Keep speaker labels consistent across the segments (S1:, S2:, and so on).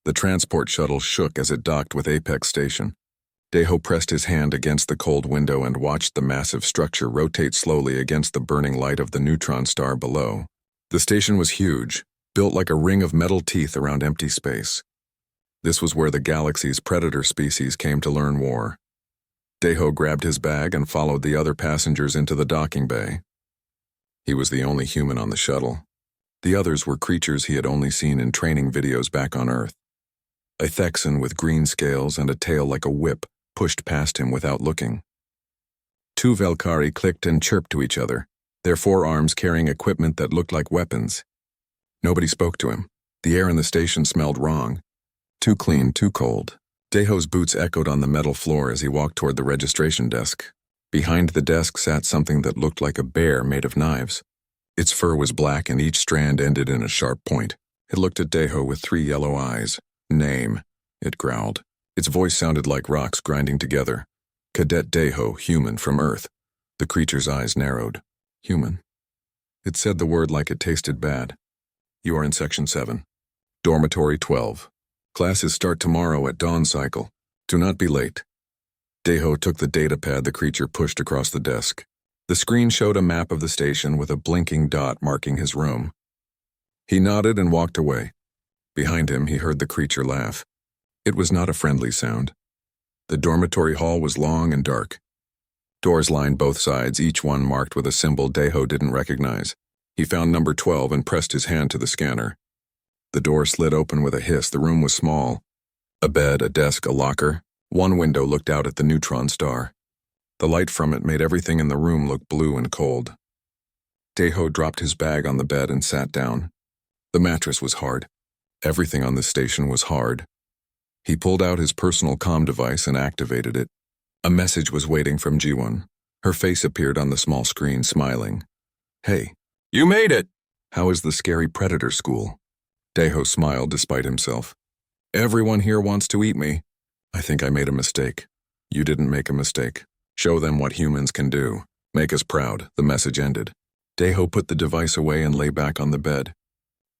S1: The transport shuttle shook as it docked with Apex Station. Deho pressed his hand against the cold window and watched the massive structure rotate slowly against the burning light of the neutron star below. The station was huge, built like a ring of metal teeth around empty space. This was where the galaxy's predator species came to learn war. Deho grabbed his bag and followed the other passengers into the docking bay. He was the only human on the shuttle. The others were creatures he had only seen in training videos back on Earth. A Thexan with green scales and a tail like a whip pushed past him without looking. Two Velkari clicked and chirped to each other, their forearms carrying equipment that looked like weapons. Nobody spoke to him. The air in the station smelled wrong. Too clean, too cold. Deho's boots echoed on the metal floor as he walked toward the registration desk. Behind the desk sat something that looked like a bear made of knives. Its fur was black and each strand ended in a sharp point. It looked at Deho with 3 yellow eyes. "Name," it growled. Its voice sounded like rocks grinding together. "Cadet Deho, human, from Earth." The creature's eyes narrowed. "Human." It said the word like it tasted bad. "You are in Section 7. Dormitory 12. Classes start tomorrow at dawn cycle. Do not be late." Deho took the datapad the creature pushed across the desk. The screen showed a map of the station with a blinking dot marking his room. He nodded and walked away. Behind him, he heard the creature laugh. It was not a friendly sound. The dormitory hall was long and dark. Doors lined both sides, each one marked with a symbol Deho didn't recognize. He found number 12 and pressed his hand to the scanner. The door slid open with a hiss. The room was small. A bed, a desk, a locker. One window looked out at the neutron star. The light from it made everything in the room look blue and cold. Deho dropped his bag on the bed and sat down. The mattress was hard. Everything on the station was hard. He pulled out his personal comm device and activated it. A message was waiting from G1. Her face appeared on the small screen, smiling. "Hey, you made it! How is the scary predator school?" Deho smiled despite himself. "Everyone here wants to eat me. I think I made a mistake." "You didn't make a mistake. Show them what humans can do. Make us proud," the message ended. Deho put the device away and lay back on the bed.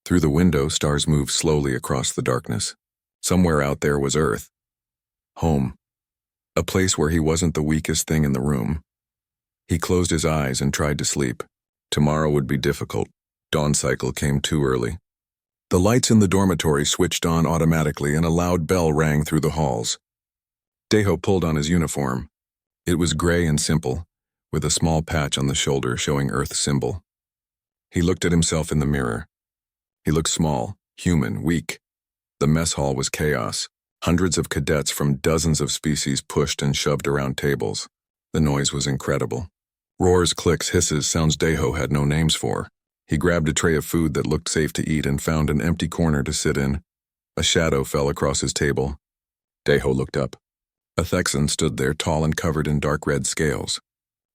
S1: Through the window, stars moved slowly across the darkness. Somewhere out there was Earth. Home. A place where he wasn't the weakest thing in the room. He closed his eyes and tried to sleep. Tomorrow would be difficult. Dawn cycle came too early. The lights in the dormitory switched on automatically and a loud bell rang through the halls. Deho pulled on his uniform. It was gray and simple, with a small patch on the shoulder showing Earth's symbol. He looked at himself in the mirror. He looked small, human, weak. The mess hall was chaos. Hundreds of cadets from dozens of species pushed and shoved around tables. The noise was incredible. Roars, clicks, hisses, sounds Deho had no names for. He grabbed a tray of food that looked safe to eat and found an empty corner to sit in. A shadow fell across his table. Deho looked up. A Thexan stood there, tall and covered in dark red scales.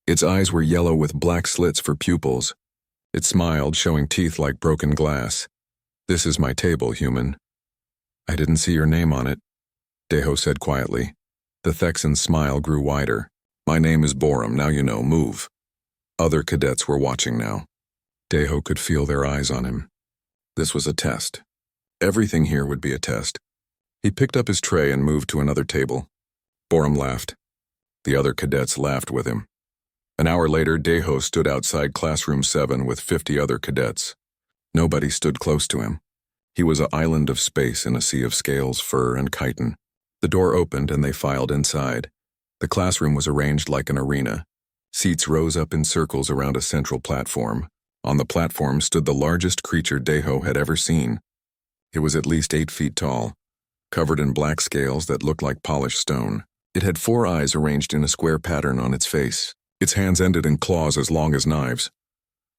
S1: Its eyes were yellow with black slits for pupils. It smiled, showing teeth like broken glass. "This is my table, human." "I didn't see your name on it," Deho said quietly. The Thexan's smile grew wider. "My name is Borum, now you know, move." Other cadets were watching now. Deho could feel their eyes on him. This was a test. Everything here would be a test. He picked up his tray and moved to another table. Borum laughed. The other cadets laughed with him. An hour later, Deho stood outside Classroom 7 with 50 other cadets. Nobody stood close to him. He was an island of space in a sea of scales, fur, and chitin. The door opened and they filed inside. The classroom was arranged like an arena. Seats rose up in circles around a central platform. On the platform stood the largest creature Deho had ever seen. It was at least 8 feet tall, covered in black scales that looked like polished stone. It had 4 eyes arranged in a square pattern on its face. Its hands ended in claws as long as knives.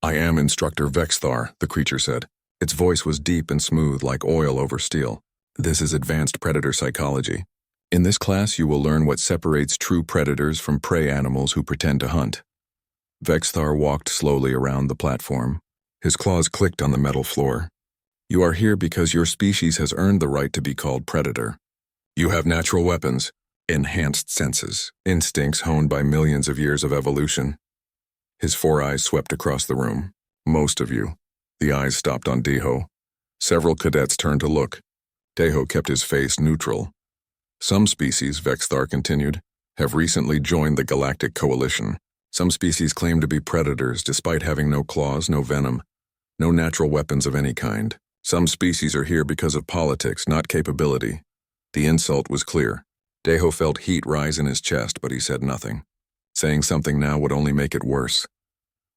S1: "I am Instructor Vexthar," the creature said. Its voice was deep and smooth like oil over steel. "This is advanced predator psychology. In this class you will learn what separates true predators from prey animals who pretend to hunt." Vexthar walked slowly around the platform. His claws clicked on the metal floor. "You are here because your species has earned the right to be called predator. You have natural weapons, enhanced senses, instincts honed by millions of years of evolution." His 4 eyes swept across the room. "Most of you." The eyes stopped on Deho. Several cadets turned to look. Daho kept his face neutral. Some species, Vexthar continued, have recently joined the Galactic Coalition. Some species claim to be predators despite having no claws, no venom, no natural weapons of any kind. Some species are here because of politics, not capability. The insult was clear. Daho felt heat rise in his chest, but he said nothing. Saying something now would only make it worse.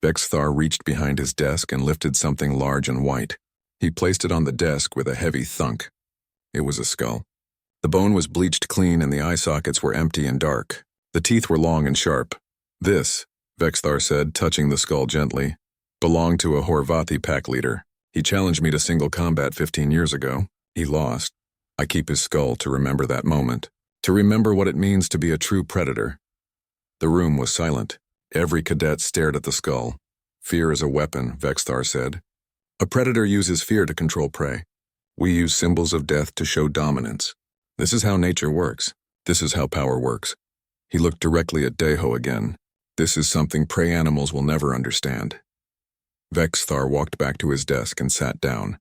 S1: Vexthar reached behind his desk and lifted something large and white. He placed it on the desk with a heavy thunk. It was a skull. The bone was bleached clean and the eye sockets were empty and dark. The teeth were long and sharp. This, Vexthar said, touching the skull gently, belonged to a Horvathi pack leader. He challenged me to single combat 15 years ago. He lost. I keep his skull to remember that moment, to remember what it means to be a true predator. The room was silent. Every cadet stared at the skull. Fear is a weapon, Vexthar said. A predator uses fear to control prey. We use symbols of death to show dominance. This is how nature works. This is how power works. He looked directly at Daho again. This is something prey animals will never understand. Vexthar walked back to his desk and sat down.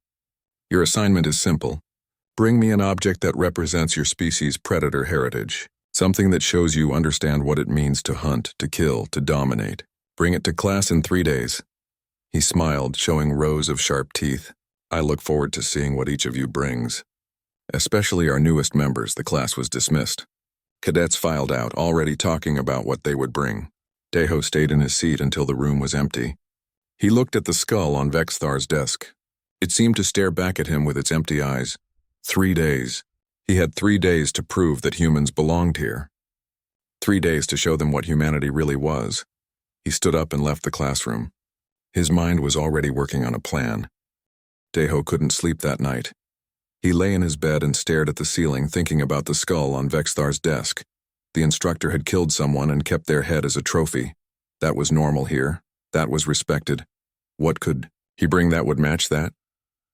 S1: Your assignment is simple. Bring me an object that represents your species' predator heritage. Something that shows you understand what it means to hunt, to kill, to dominate. Bring it to class in 3 days. He smiled, showing rows of sharp teeth. I look forward to seeing what each of you brings. Especially our newest members. The class was dismissed. Cadets filed out, already talking about what they would bring. Daho stayed in his seat until the room was empty. He looked at the skull on Vexthar's desk. It seemed to stare back at him with its empty eyes. 3 days. He had 3 days to prove that humans belonged here. 3 days to show them what humanity really was. He stood up and left the classroom. His mind was already working on a plan. Daho couldn't sleep that night. He lay in his bed and stared at the ceiling, thinking about the skull on Vexthar's desk. The instructor had killed someone and kept their head as a trophy. That was normal here. That was respected. What could he bring that would match that?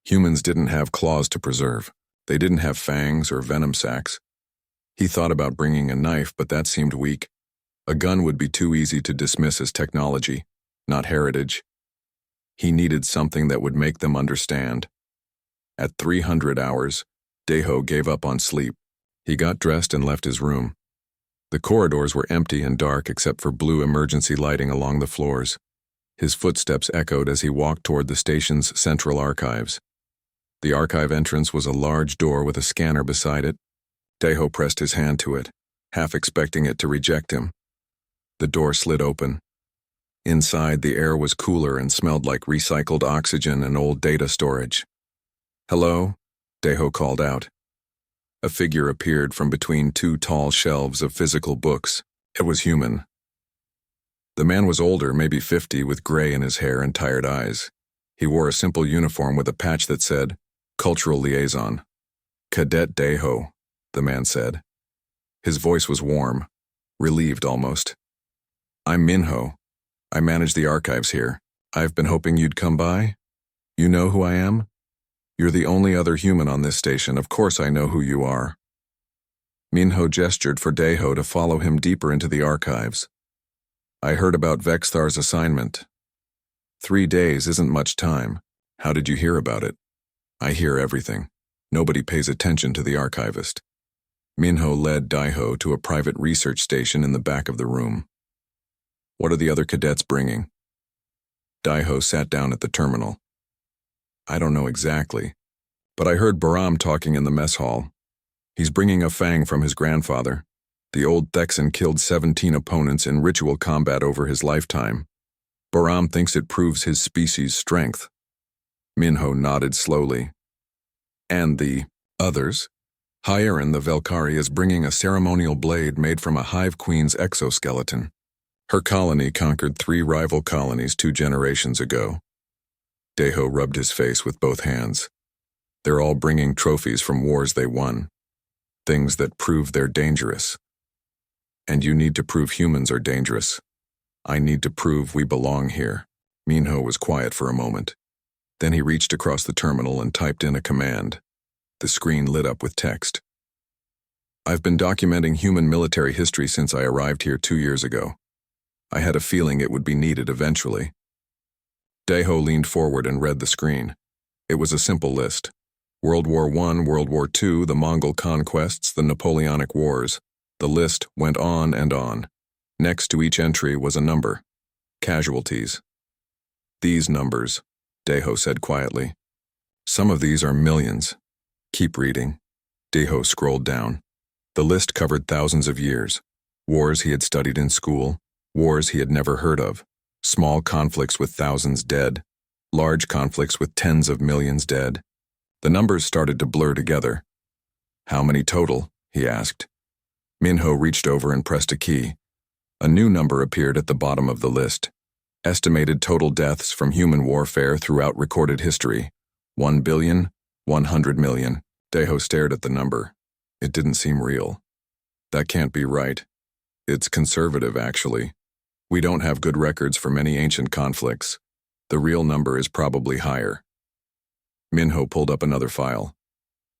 S1: Humans didn't have claws to preserve. They didn't have fangs or venom sacs. He thought about bringing a knife, but that seemed weak. A gun would be too easy to dismiss as technology, not heritage. He needed something that would make them understand. At 300 hours, Daho gave up on sleep. He got dressed and left his room. The corridors were empty and dark except for blue emergency lighting along the floors. His footsteps echoed as he walked toward the station's central archives. The archive entrance was a large door with a scanner beside it. Daho pressed his hand to it, half expecting it to reject him. The door slid open. Inside, the air was cooler and smelled like recycled oxygen and old data storage. Hello? Daho called out. A figure appeared from between 2 tall shelves of physical books. It was human. The man was older, maybe 50, with gray in his hair and tired eyes. He wore a simple uniform with a patch that said, Cultural Liaison. Cadet Daho, the man said. His voice was warm, relieved almost. I'm Minho. I manage the archives here. I've been hoping you'd come by. You know who I am? You're the only other human on this station. Of course I know who you are. Minho gestured for Daho to follow him deeper into the archives. I heard about Vexthar's assignment. 3 days isn't much time. How did you hear about it? I hear everything. Nobody pays attention to the archivist. Minho led Daho to a private research station in the back of the room. What are the other cadets bringing? Daho sat down at the terminal. I don't know exactly, but I heard Baram talking in the mess hall. He's bringing a fang from his grandfather. The old Thexan killed 17 opponents in ritual combat over his lifetime. Baram thinks it proves his species' strength. Minho nodded slowly. And the others? Hyarin the Velkari is bringing a ceremonial blade made from a hive queen's exoskeleton. Her colony conquered 3 rival colonies 2 generations ago. Daho rubbed his face with both hands. They're all bringing trophies from wars they won. Things that prove they're dangerous. And you need to prove humans are dangerous. I need to prove we belong here. Minho was quiet for a moment. Then he reached across the terminal and typed in a command. The screen lit up with text. I've been documenting human military history since I arrived here 2 years ago. I had a feeling it would be needed eventually. Daho leaned forward and read the screen. It was a simple list. World War I, World War II, the Mongol conquests, the Napoleonic Wars. The list went on and on. Next to each entry was a number. Casualties. These numbers, Deho said quietly. Some of these are millions. Keep reading. Deho scrolled down. The list covered thousands of years. Wars he had studied in school, wars he had never heard of, small conflicts with thousands dead, large conflicts with tens of millions dead. The numbers started to blur together. How many total? He asked. Minho reached over and pressed a key. A new number appeared at the bottom of the list. Estimated total deaths from human warfare throughout recorded history. 1,100,000,000. Deho stared at the number. It didn't seem real. That can't be right. It's conservative, actually. We don't have good records for many ancient conflicts. The real number is probably higher. Minho pulled up another file.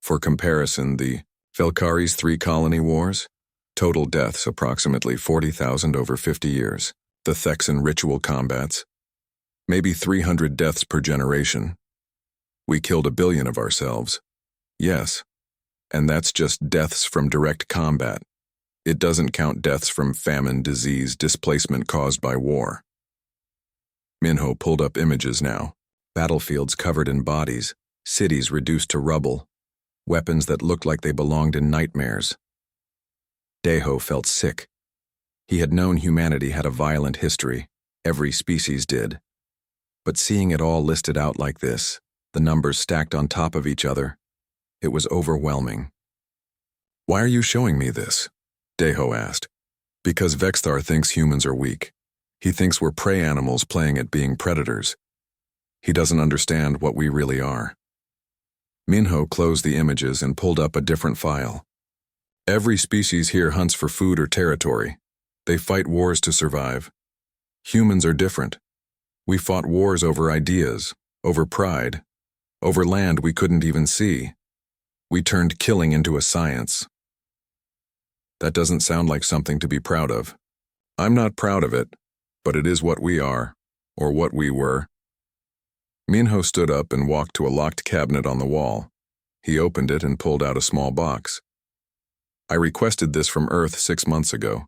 S1: For comparison, the Felkari's 3 colony wars? Total deaths approximately 40,000 over 50 years. The Thexan ritual combats? Maybe 300 deaths per generation. We killed 1 billion of ourselves. Yes. And that's just deaths from direct combat. It doesn't count deaths from famine, disease, displacement caused by war. Minho pulled up images now. Battlefields covered in bodies, cities reduced to rubble, weapons that looked like they belonged in nightmares. Deho felt sick. He had known humanity had a violent history. Every species did. But seeing it all listed out like this, the numbers stacked on top of each other, it was overwhelming. Why are you showing me this? Deho asked. Because Vexthar thinks humans are weak. He thinks we're prey animals playing at being predators. He doesn't understand what we really are. Minho closed the images and pulled up a different file. Every species here hunts for food or territory. They fight wars to survive. Humans are different. We fought wars over ideas, over pride, over land we couldn't even see. We turned killing into a science. That doesn't sound like something to be proud of. I'm not proud of it, but it is what we are, or what we were. Minho stood up and walked to a locked cabinet on the wall. He opened it and pulled out a small box. I requested this from Earth 6 months ago.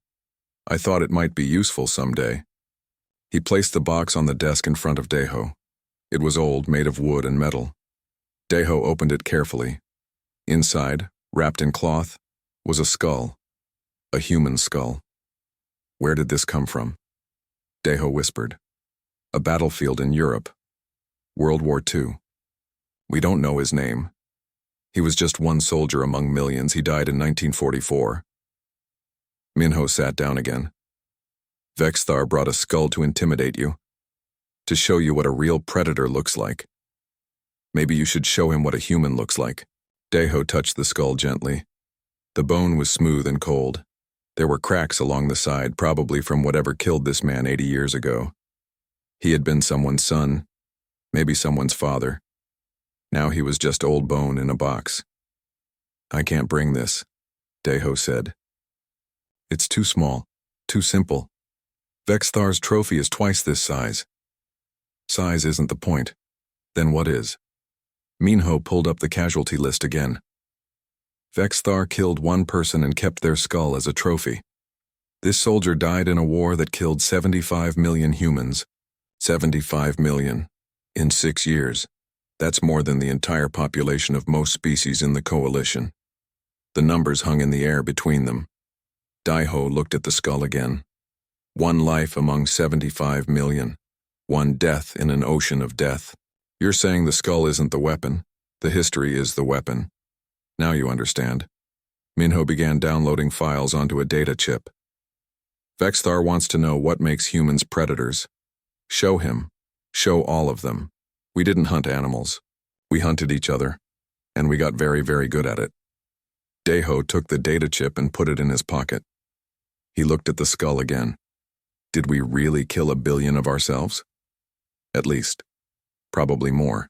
S1: I thought it might be useful someday. He placed the box on the desk in front of Deho. It was old, made of wood and metal. Deho opened it carefully. Inside, wrapped in cloth, was a skull. A human skull. Where did this come from? Deho whispered. A battlefield in Europe. World War II. We don't know his name. He was just one soldier among millions. He died in 1944. Minho sat down again. Vexthar brought a skull to intimidate you. To show you what a real predator looks like. Maybe you should show him what a human looks like. Deho touched the skull gently. The bone was smooth and cold. There were cracks along the side, probably from whatever killed this man 80 years ago. He had been someone's son, maybe someone's father. Now he was just old bone in a box. I can't bring this, Deho said. It's too small, too simple. Vexthar's trophy is twice this size. Size isn't the point. Then what is? Minho pulled up the casualty list again. Vexthar killed 1 person and kept their skull as a trophy. This soldier died in a war that killed 75 million humans. 75 million. In 6 years. That's more than the entire population of most species in the coalition. The numbers hung in the air between them. Deho looked at the skull again. 1 life among 75 million. 1 death in an ocean of death. You're saying the skull isn't the weapon. The history is the weapon. Now you understand. Minho began downloading files onto a data chip. Vexthar wants to know what makes humans predators. Show him. Show all of them. We didn't hunt animals. We hunted each other. And we got very, very good at it. Deho took the data chip and put it in his pocket. He looked at the skull again. Did we really kill 1 billion of ourselves? At least. Probably more.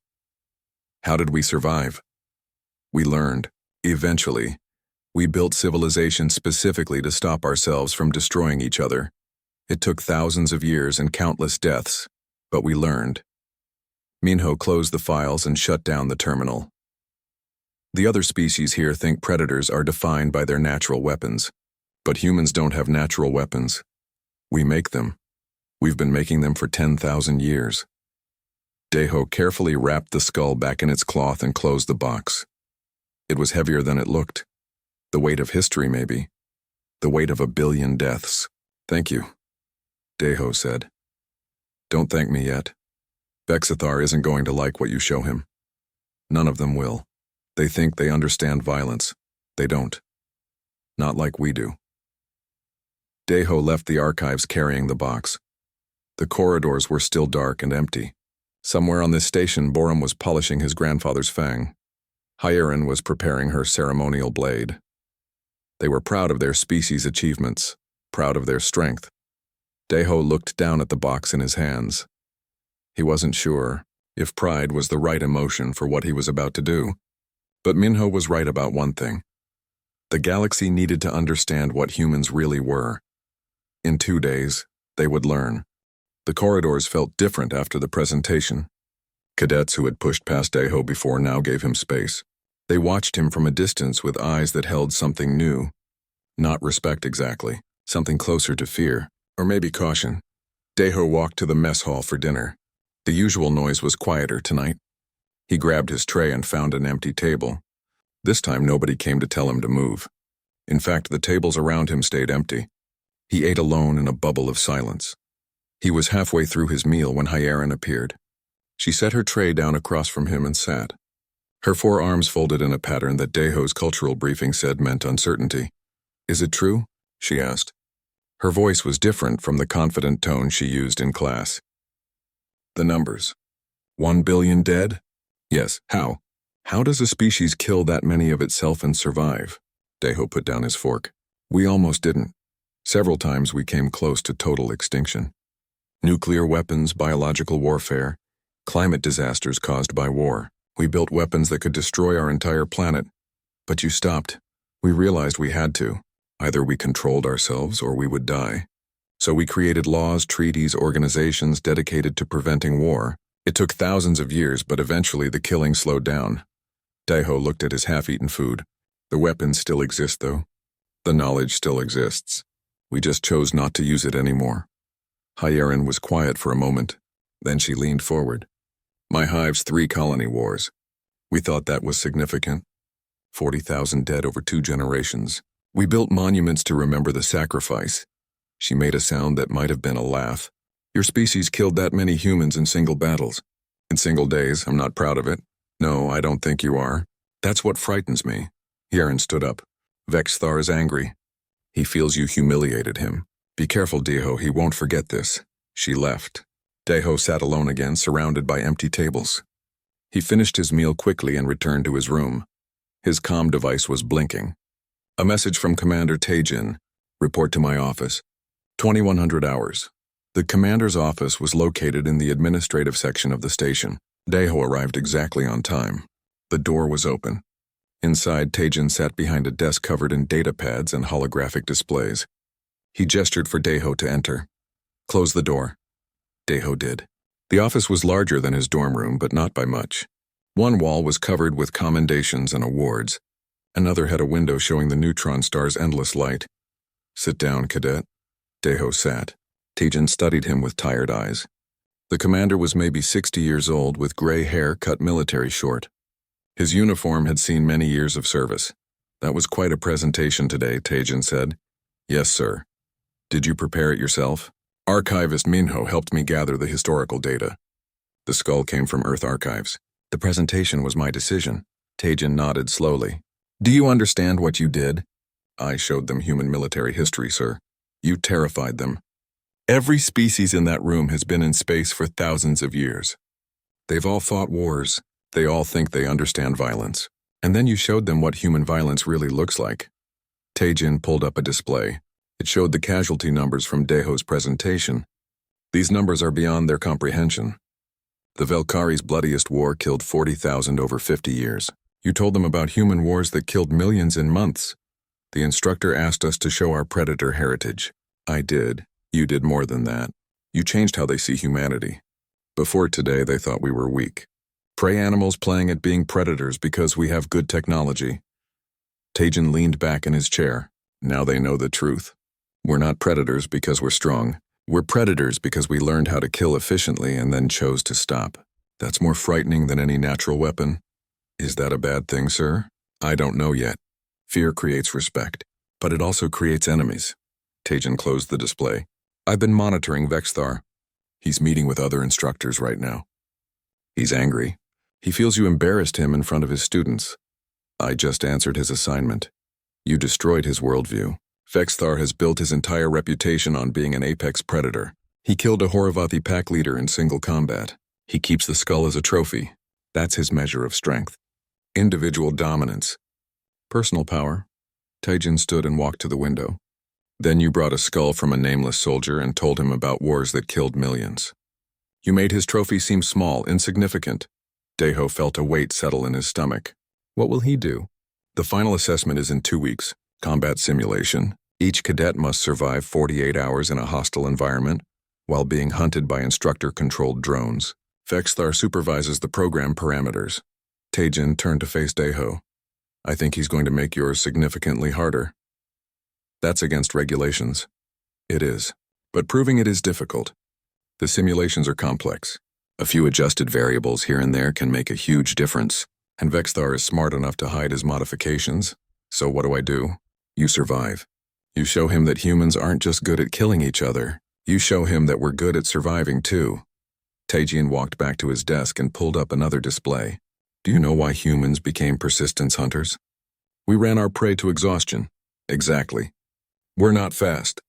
S1: How did we survive? We learned. Eventually, we built civilization specifically to stop ourselves from destroying each other. It took thousands of years and countless deaths, but we learned. Minho closed the files and shut down the terminal. The other species here think predators are defined by their natural weapons. But humans don't have natural weapons. We make them. We've been making them for 10,000 years. Deho carefully wrapped the skull back in its cloth and closed the box. It was heavier than it looked. The weight of history, maybe. The weight of 1 billion deaths. Thank you, Deho said. Don't thank me yet. Vexithar isn't going to like what you show him. None of them will. They think they understand violence. They don't. Not like we do. Deho left the archives carrying the box. The corridors were still dark and empty. Somewhere on this station, Borum was polishing his grandfather's fang. Hyarin was preparing her ceremonial blade. They were proud of their species' achievements, proud of their strength. Deho looked down at the box in his hands. He wasn't sure if pride was the right emotion for what he was about to do. But Minho was right about one thing. The galaxy needed to understand what humans really were. In 2 days, they would learn. The corridors felt different after the presentation. Cadets who had pushed past Deho before now gave him space. They watched him from a distance with eyes that held something new. Not respect exactly, something closer to fear, or maybe caution. Deho walked to the mess hall for dinner. The usual noise was quieter tonight. He grabbed his tray and found an empty table. This time nobody came to tell him to move. In fact, the tables around him stayed empty. He ate alone in a bubble of silence. He was halfway through his meal when Hyarin appeared. She set her tray down across from him and sat. Her forearms folded in a pattern that Deho's cultural briefing said meant uncertainty. "Is it true?" she asked. Her voice was different from the confident tone she used in class. "The numbers. 1 billion dead? Yes, how? How does a species kill that many of itself and survive?" Deho put down his fork. "We almost didn't. Several times we came close to total extinction. Nuclear weapons, biological warfare, climate disasters caused by war. We built weapons that could destroy our entire planet. But you stopped. We realized we had to. Either we controlled ourselves or we would die. So we created laws, treaties, organizations dedicated to preventing war. It took thousands of years, but eventually the killing slowed down." Deho looked at his half-eaten food. "The weapons still exist, though. The knowledge still exists. We just chose not to use it anymore." Hyarin was quiet for a moment. Then she leaned forward. "My hive's 3 colony wars. We thought that was significant. 40,000 dead over 2 generations. We built monuments to remember the sacrifice." She made a sound that might have been a laugh. "Your species killed that many humans in single battles. In single days. I'm not proud of it. No, I don't think you are. That's what frightens me." Hyarin stood up. "Vexthar is angry. He feels you humiliated him. Be careful, Deho, he won't forget this." She left. Deho sat alone again, surrounded by empty tables. He finished his meal quickly and returned to his room. His comm device was blinking. "A message from Commander Tajin. Report to my office. 2100 hours." The commander's office was located in the administrative section of the station. Deho arrived exactly on time. The door was open. Inside, Tajin sat behind a desk covered in data pads and holographic displays. He gestured for Deho to enter. "Close the door." Deho did. The office was larger than his dorm room, but not by much. One wall was covered with commendations and awards. Another had a window showing the neutron star's endless light. "Sit down, cadet." Deho sat. Tajin studied him with tired eyes. The commander was maybe 60 years old with gray hair cut military short. His uniform had seen many years of service. "That was quite a presentation today," Tajin said. "Yes, sir." "Did you prepare it yourself?" "Archivist Minho helped me gather the historical data." The skull came from Earth Archives. "The presentation was my decision." Tajin nodded slowly. "Do you understand what you did?" "I showed them human military history, sir." "You terrified them. Every species in that room has been in space for thousands of years. They've all fought wars. They all think they understand violence. And then you showed them what human violence really looks like." Tajin pulled up a display. It showed the casualty numbers from Deho's presentation. "These numbers are beyond their comprehension. The Velkari's bloodiest war killed 40,000 over 50 years. You told them about human wars that killed millions in months. The instructor asked us to show our predator heritage. I did. You did more than that. You changed how they see humanity. Before today, they thought we were weak. Prey animals playing at being predators because we have good technology. Tajin leaned back in his chair. Now they know the truth. We're not predators because we're strong. We're predators because we learned how to kill efficiently and then chose to stop. That's more frightening than any natural weapon. Is that a bad thing, sir? I don't know yet. Fear creates respect, but it also creates enemies. Tajin closed the display. I've been monitoring Vexthar. He's meeting with other instructors right now. He's angry. He feels you embarrassed him in front of his students. I just answered his assignment. You destroyed his worldview. Vexthar has built his entire reputation on being an apex predator. He killed a Horavathi pack leader in single combat. He keeps the skull as a trophy. That's his measure of strength. Individual dominance. Personal power. Tajin stood and walked to the window. Then you brought a skull from a nameless soldier and told him about wars that killed millions. You made his trophy seem small, insignificant. Deho felt a weight settle in his stomach. What will he do? The final assessment is in 2 weeks. Combat simulation. Each cadet must survive 48 hours in a hostile environment while being hunted by instructor-controlled drones. Vexthar supervises the program parameters. Tajin turned to face Deho. I think he's going to make yours significantly harder. That's against regulations. It is. But proving it is difficult. The simulations are complex. A few adjusted variables here and there can make a huge difference, and Vexthar is smart enough to hide his modifications. So what do? You survive. You show him that humans aren't just good at killing each other. You show him that we're good at surviving too. Tajin walked back to his desk and pulled up another display. Do you know why humans became persistence hunters? We ran our prey to exhaustion. Exactly. We're not fast.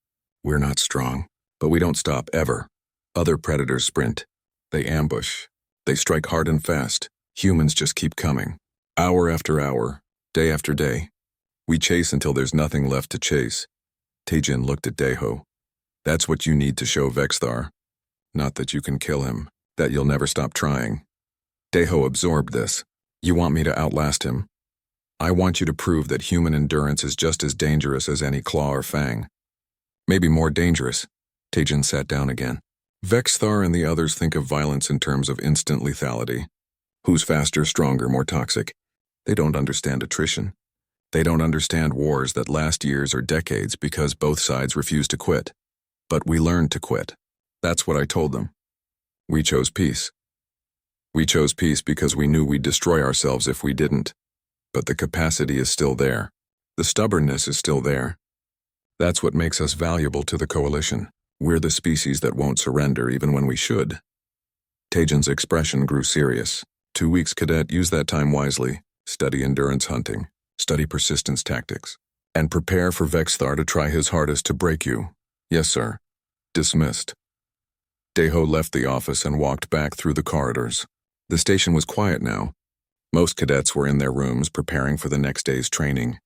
S1: We're not strong. But we don't stop ever. Other predators sprint. They ambush. They strike hard and fast. Humans just keep coming. Hour after hour. Day after day. We chase until there's nothing left to chase. Tajin looked at Deho. That's what you need to show Vexthar. Not that you can kill him. That you'll never stop trying. Deho absorbed this. You want me to outlast him? I want you to prove that human endurance is just as dangerous as any claw or fang. Maybe more dangerous. Tajin sat down again. Vexthar and the others think of violence in terms of instant lethality. Who's faster, stronger, more toxic? They don't understand attrition. They don't understand wars that last years or decades because both sides refuse to quit. But we learned to quit. That's what I told them. We chose peace. We chose peace because we knew we'd destroy ourselves if we didn't. But the capacity is still there. The stubbornness is still there. That's what makes us valuable to the coalition. We're the species that won't surrender even when we should. Tajin's expression grew serious. 2 weeks, cadet. Use that time wisely. Study endurance hunting. Study persistence tactics. And prepare for Vexthar to try his hardest to break you. Yes, sir. Dismissed. Deho left the office and walked back through the corridors. The station was quiet now. Most cadets were in their rooms preparing for the next day's training.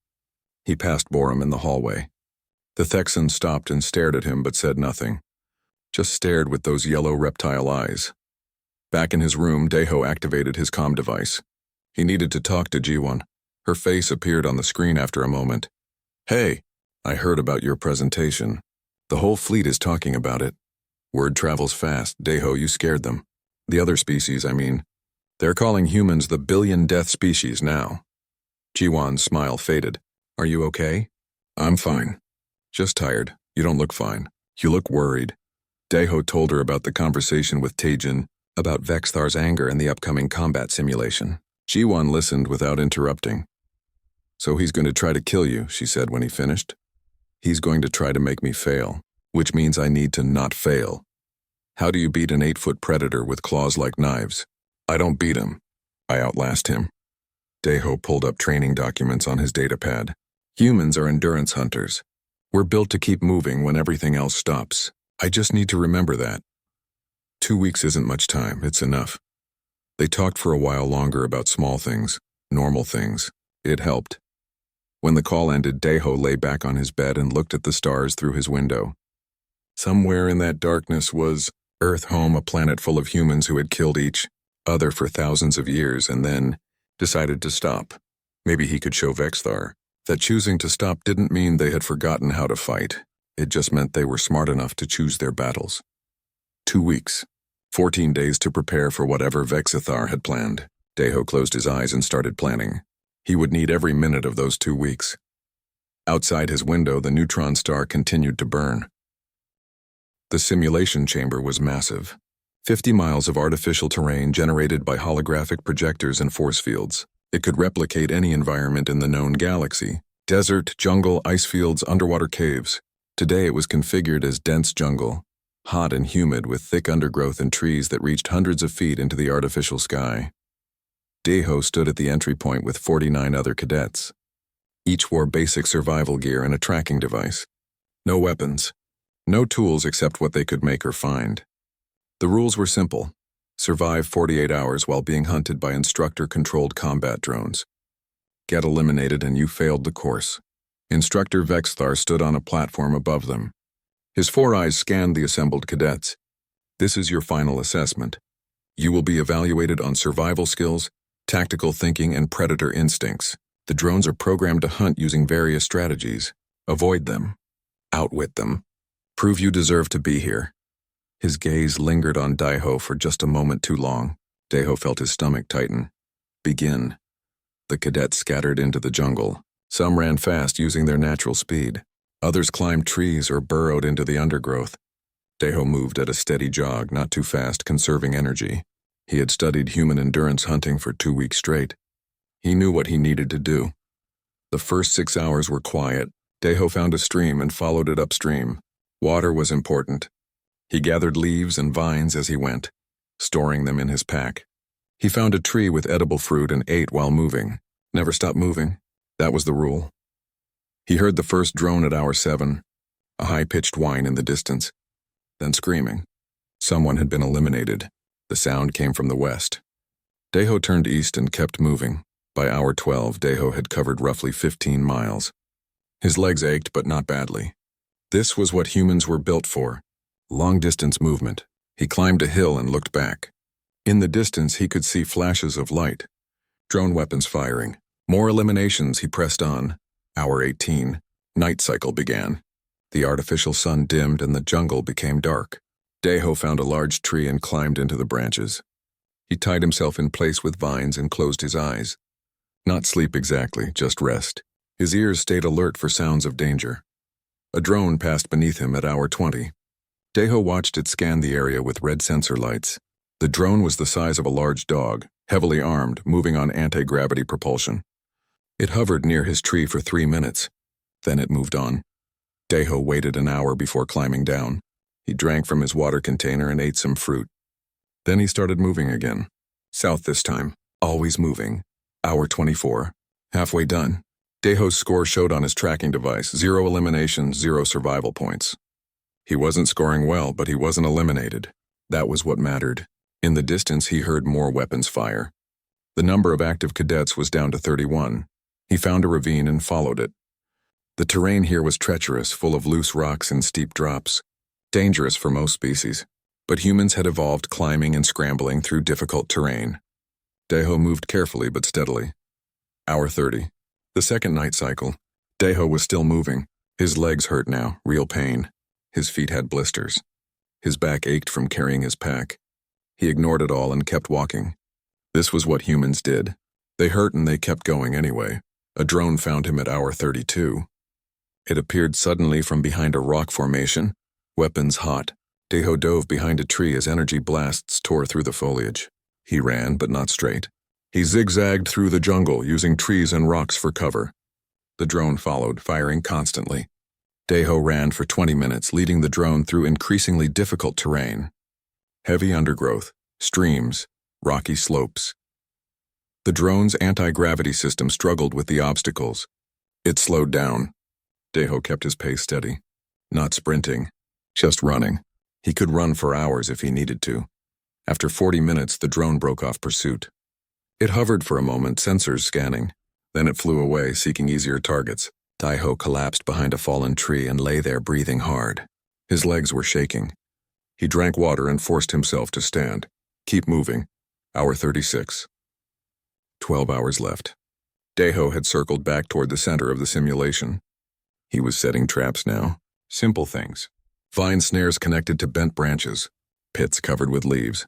S1: He passed Borum in the hallway. The Thexan stopped and stared at him but said nothing. Just stared with those yellow reptile eyes. Back in his room, Deho activated his comm device. He needed to talk to G1. Her face appeared on the screen after a moment. Hey, I heard about your presentation. The whole fleet is talking about it. Word travels fast. Deho, you scared them. The other species, I mean. They're calling humans the billion-death species now. Jiwan's smile faded. Are you okay? I'm fine. Just tired. You don't look fine. You look worried. Deho told her about the conversation with Tajin, about Vexthar's anger and the upcoming combat simulation. Jiwan listened without interrupting. So he's going to try to kill you, she said when he finished. He's going to try to make me fail, which means I need to not fail. How do you beat an 8-foot predator with claws like knives? I don't beat him. I outlast him. Deho pulled up training documents on his datapad. Humans are endurance hunters. We're built to keep moving when everything else stops. I just need to remember that. 2 weeks isn't much time, it's enough. They talked for a while longer about small things, normal things. It helped. When the call ended, Deho lay back on his bed and looked at the stars through his window. Somewhere in that darkness was Earth, home, a planet full of humans who had killed each other for thousands of years and then decided to stop. Maybe he could show Vexthar that choosing to stop didn't mean they had forgotten how to fight. It just meant they were smart enough to choose their battles. 2 weeks. 14 days to prepare for whatever Vexithar had planned. Deho closed his eyes and started planning. He would need every minute of those 2 weeks. Outside his window, the neutron star continued to burn. The simulation chamber was massive. 50 miles of artificial terrain generated by holographic projectors and force fields. It could replicate any environment in the known galaxy. Desert, jungle, ice fields, underwater caves. Today it was configured as dense jungle, hot and humid with thick undergrowth and trees that reached hundreds of feet into the artificial sky. Deho stood at the entry point with 49 other cadets. Each wore basic survival gear and a tracking device. No weapons. No tools except what they could make or find. The rules were simple. Survive 48 hours while being hunted by instructor-controlled combat drones. Get eliminated and you failed the course. Instructor Vexthar stood on a platform above them. His 4 eyes scanned the assembled cadets. This is your final assessment. You will be evaluated on survival skills, tactical thinking, and predator instincts. The drones are programmed to hunt using various strategies. Avoid them. Outwit them. Prove you deserve to be here. His gaze lingered on Deho for just a moment too long. Deho felt his stomach tighten. Begin. The cadets scattered into the jungle. Some ran fast using their natural speed. Others climbed trees or burrowed into the undergrowth. Deho moved at a steady jog, not too fast, conserving energy. He had studied human endurance hunting for 2 weeks straight. He knew what he needed to do. The first 6 hours were quiet. Deho found a stream and followed it upstream. Water was important. He gathered leaves and vines as he went, storing them in his pack. He found a tree with edible fruit and ate while moving. Never stop moving. That was the rule. He heard the first drone at hour 7, a high-pitched whine in the distance, then screaming. Someone had been eliminated. The sound came from the west. Deho turned east and kept moving. By hour 12, Deho had covered roughly 15 miles. His legs ached, but not badly. This was what humans were built for. Long-distance movement. He climbed a hill and looked back. In the distance, he could see flashes of light. Drone weapons firing. More eliminations. He pressed on. Hour 18. Night cycle began. The artificial sun dimmed and the jungle became dark. Deho found a large tree and climbed into the branches. He tied himself in place with vines and closed his eyes. Not sleep exactly, just rest. His ears stayed alert for sounds of danger. A drone passed beneath him at hour 20. Deho watched it scan the area with red sensor lights. The drone was the size of a large dog, heavily armed, moving on anti-gravity propulsion. It hovered near his tree for 3 minutes. Then it moved on. Deho waited an hour before climbing down. He drank from his water container and ate some fruit. Then he started moving again. South this time, always moving. Hour 24. Halfway done. Deho's score showed on his tracking device, 0 eliminations, 0 survival points. He wasn't scoring well, but he wasn't eliminated. That was what mattered. In the distance, he heard more weapons fire. The number of active cadets was down to 31. He found a ravine and followed it. The terrain here was treacherous, full of loose rocks and steep drops. Dangerous for most species, but humans had evolved climbing and scrambling through difficult terrain. Deho moved carefully but steadily. Hour 30. The second night cycle. Deho was still moving. His legs hurt now, real pain. His feet had blisters. His back ached from carrying his pack. He ignored it all and kept walking. This was what humans did. They hurt and they kept going anyway. A drone found him at hour 32. It appeared suddenly from behind a rock formation, weapons hot. Deho dove behind a tree as energy blasts tore through the foliage. He ran, but not straight. He zigzagged through the jungle, using trees and rocks for cover. The drone followed, firing constantly. Deho ran for 20 minutes, leading the drone through increasingly difficult terrain. Heavy undergrowth, streams, rocky slopes. The drone's anti-gravity system struggled with the obstacles. It slowed down. Deho kept his pace steady. Not sprinting, just running. He could run for hours if he needed to. After 40 minutes, the drone broke off pursuit. It hovered for a moment, sensors scanning. Then it flew away, seeking easier targets. Deho collapsed behind a fallen tree and lay there breathing hard. His legs were shaking. He drank water and forced himself to stand. Keep moving. Hour 36. 12 hours left. Deho had circled back toward the center of the simulation. He was setting traps now. Simple things. Vine snares connected to bent branches. pits covered with leaves.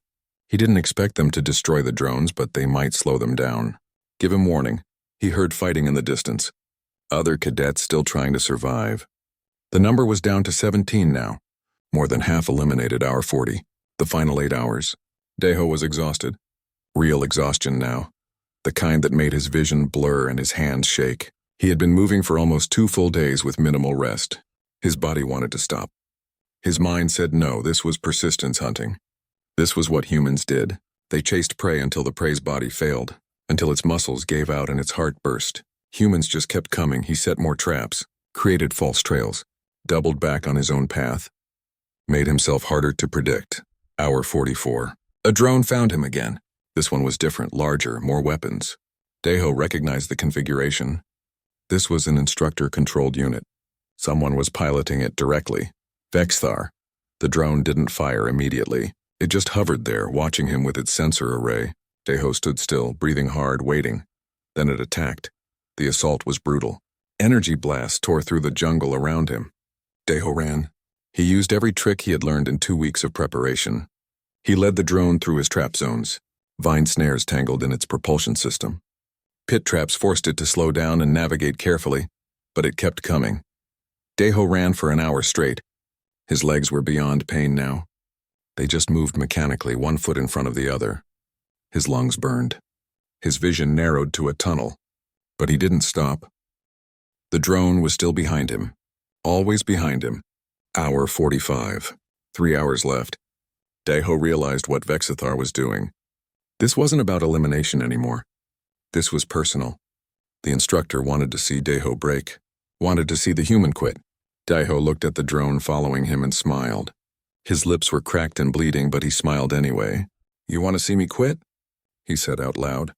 S1: He didn't expect them to destroy the drones, but they might slow them down. Give him warning. He heard fighting in the distance. Other cadets still trying to survive. The number was down to 17 now. More than half eliminated hour 40, the final 8 hours. Daeho was exhausted. Real exhaustion now. The kind that made his vision blur and his hands shake. He had been moving for almost 2 full days with minimal rest. His body wanted to stop. His mind said no, this was persistence hunting. This was what humans did. They chased prey until the prey's body failed, until its muscles gave out and its heart burst. Humans just kept coming. He set more traps, created false trails, doubled back on his own path, made himself harder to predict. Hour 44. A drone found him again. This one was different, larger, more weapons. Daeho recognized the configuration. This was an instructor-controlled unit. Someone was piloting it directly. Vexthar. The drone didn't fire immediately. It just hovered there, watching him with its sensor array. Daeho stood still, breathing hard, waiting. Then it attacked. The assault was brutal. Energy blasts tore through the jungle around him. Daeho ran. He used every trick he had learned in 2 weeks of preparation. He led the drone through his trap zones. Vine snares tangled in its propulsion system. Pit traps forced it to slow down and navigate carefully, but it kept coming. Daeho ran for an hour straight. His legs were beyond pain now. They just moved mechanically, 1 foot in front of the other. His lungs burned. His vision narrowed to a tunnel, but he didn't stop. The drone was still behind him, always behind him. Hour 45. 3 hours left. Daeho realized what Vexithar was doing. This wasn't about elimination anymore. This was personal. The instructor wanted to see Daeho break, wanted to see the human quit. Daeho looked at the drone following him and smiled. His lips were cracked and bleeding, but he smiled anyway. "You want to see me quit?" he said out loud.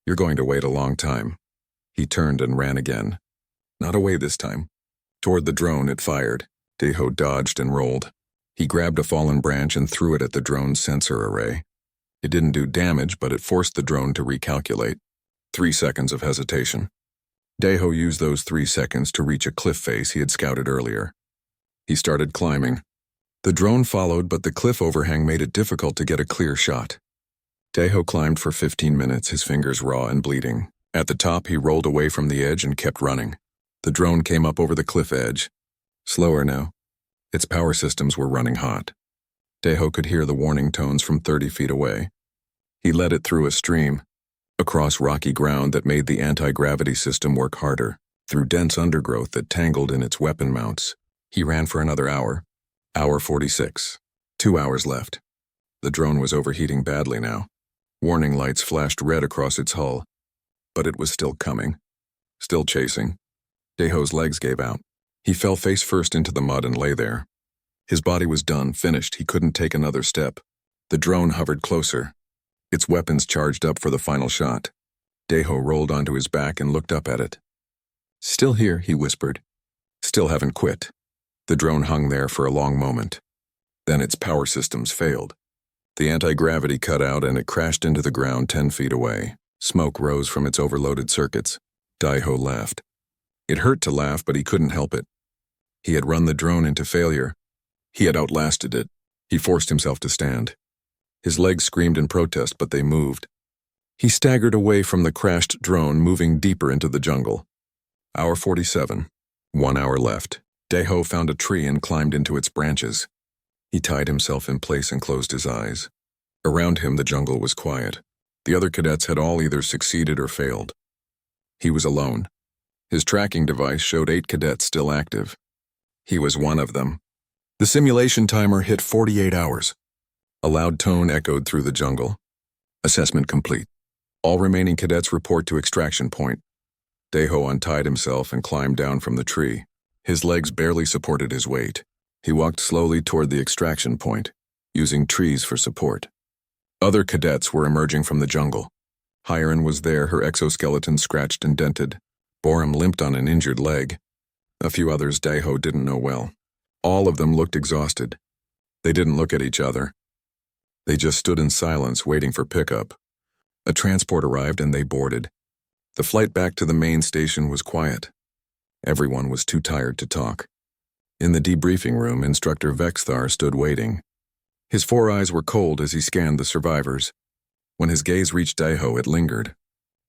S1: "You're going to wait a long time." He turned and ran again. Not away this time. Toward the drone it fired. Daeho dodged and rolled. He grabbed a fallen branch and threw it at the drone's sensor array. It didn't do damage, but it forced the drone to recalculate. 3 seconds of hesitation. Daeho used those 3 seconds to reach a cliff face he had scouted earlier. He started climbing. The drone followed, but the cliff overhang made it difficult to get a clear shot. Daeho climbed for 15 minutes, his fingers raw and bleeding. At the top, he rolled away from the edge and kept running. The drone came up over the cliff edge. Slower now. Its power systems were running hot. Daeho could hear the warning tones from 30 feet away. He led it through a stream, across rocky ground that made the anti-gravity system work harder, through dense undergrowth that tangled in its weapon mounts. He ran for another hour. Hour 46. 2 hours left. The drone was overheating badly now. Warning lights flashed red across its hull. But it was still coming. Still chasing. Daeho's legs gave out. He fell face first into the mud and lay there. His body was done, finished. He couldn't take another step. The drone hovered closer. Its weapons charged up for the final shot. Daeho rolled onto his back and looked up at it. "Still here," he whispered. "Still haven't quit." The drone hung there for a long moment. Then its power systems failed. The anti-gravity cut out and it crashed into the ground 10 feet away. Smoke rose from its overloaded circuits. Daeho laughed. It hurt to laugh, but he couldn't help it. He had run the drone into failure. He had outlasted it. He forced himself to stand. His legs screamed in protest, but they moved. He staggered away from the crashed drone, moving deeper into the jungle. Hour 47. 1 hour left. Daeho found a tree and climbed into its branches. He tied himself in place and closed his eyes. Around him, the jungle was quiet. The other cadets had all either succeeded or failed. He was alone. His tracking device showed 8 cadets still active. He was one of them. The simulation timer hit 48 hours. A loud tone echoed through the jungle. Assessment complete. All remaining cadets report to extraction point. Daeho untied himself and climbed down from the tree. His legs barely supported his weight. He walked slowly toward the extraction point, using trees for support. Other cadets were emerging from the jungle. Hyron was there, her exoskeleton scratched and dented. Borum limped on an injured leg. A few others Daeho didn't know well. All of them looked exhausted. They didn't look at each other. They just stood in silence, waiting for pickup. A transport arrived and they boarded. The flight back to the main station was quiet. Everyone was too tired to talk. In the debriefing room, Instructor Vexthar stood waiting. His 4 eyes were cold as he scanned the survivors. When his gaze reached Daiho, it lingered.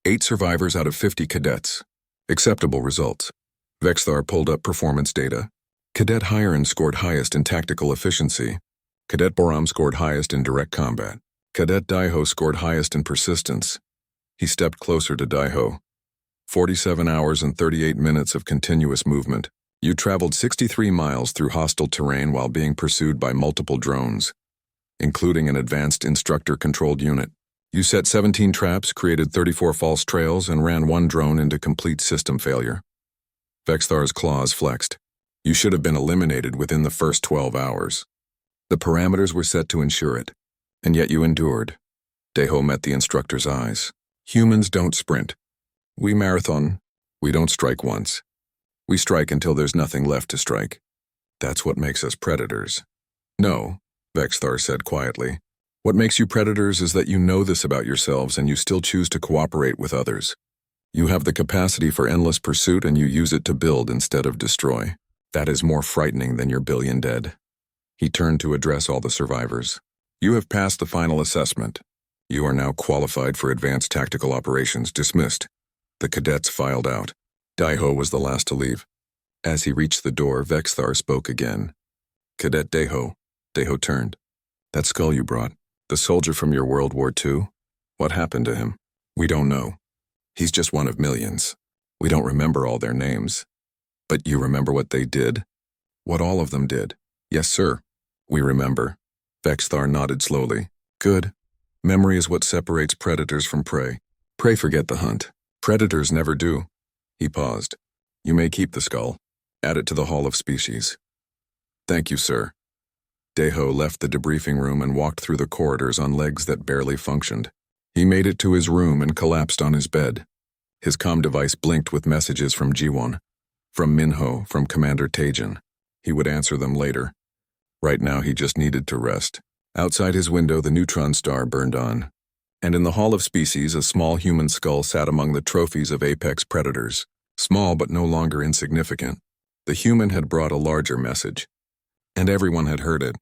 S1: 8 survivors out of 50 cadets. Acceptable results. Vexthar pulled up performance data. Cadet Hiren scored highest in tactical efficiency. Cadet Boram scored highest in direct combat. Cadet Daiho scored highest in persistence. He stepped closer to Daiho. 47 hours and 38 minutes of continuous movement. You traveled 63 miles through hostile terrain while being pursued by multiple drones, including an advanced instructor-controlled unit. You set 17 traps, created 34 false trails, and ran 1 drone into complete system failure. Vexthar's claws flexed. You should have been eliminated within the first 12 hours. The parameters were set to ensure it, and yet you endured. Daiho met the instructor's eyes. Humans don't sprint. We marathon. We don't strike once. We strike until there's nothing left to strike. That's what makes us predators. No, Vexthar said quietly. What makes you predators is that you know this about yourselves and you still choose to cooperate with others. You have the capacity for endless pursuit and you use it to build instead of destroy. That is more frightening than your billion dead. He turned to address all the survivors. You have passed the final assessment. You are now qualified for advanced tactical operations. Dismissed. The cadets filed out. Daiho was the last to leave. As he reached the door, Vexthar spoke again. Cadet Daiho. Daiho turned. That skull you brought, the soldier from your World War II? What happened to him? We don't know. He's just one of millions. We don't remember all their names. But you remember what they did? What all of them did? Yes, sir. We remember. Vexthar nodded slowly. Good. Memory is what separates predators from prey. Prey forget the hunt. Predators never do. He paused. You may keep the skull. Add it to the Hall of Species. Thank you, sir. Daiho left the debriefing room and walked through the corridors on legs that barely functioned. He made it to his room and collapsed on his bed. His comm device blinked with messages from Jiwon, from Minho, from Commander Taejin. He would answer them later. Right now he just needed to rest. Outside his window, the neutron star burned on. And in the Hall of Species, a small human skull sat among the trophies of apex predators. Small but no longer insignificant. The human had brought a larger message. And everyone had heard it.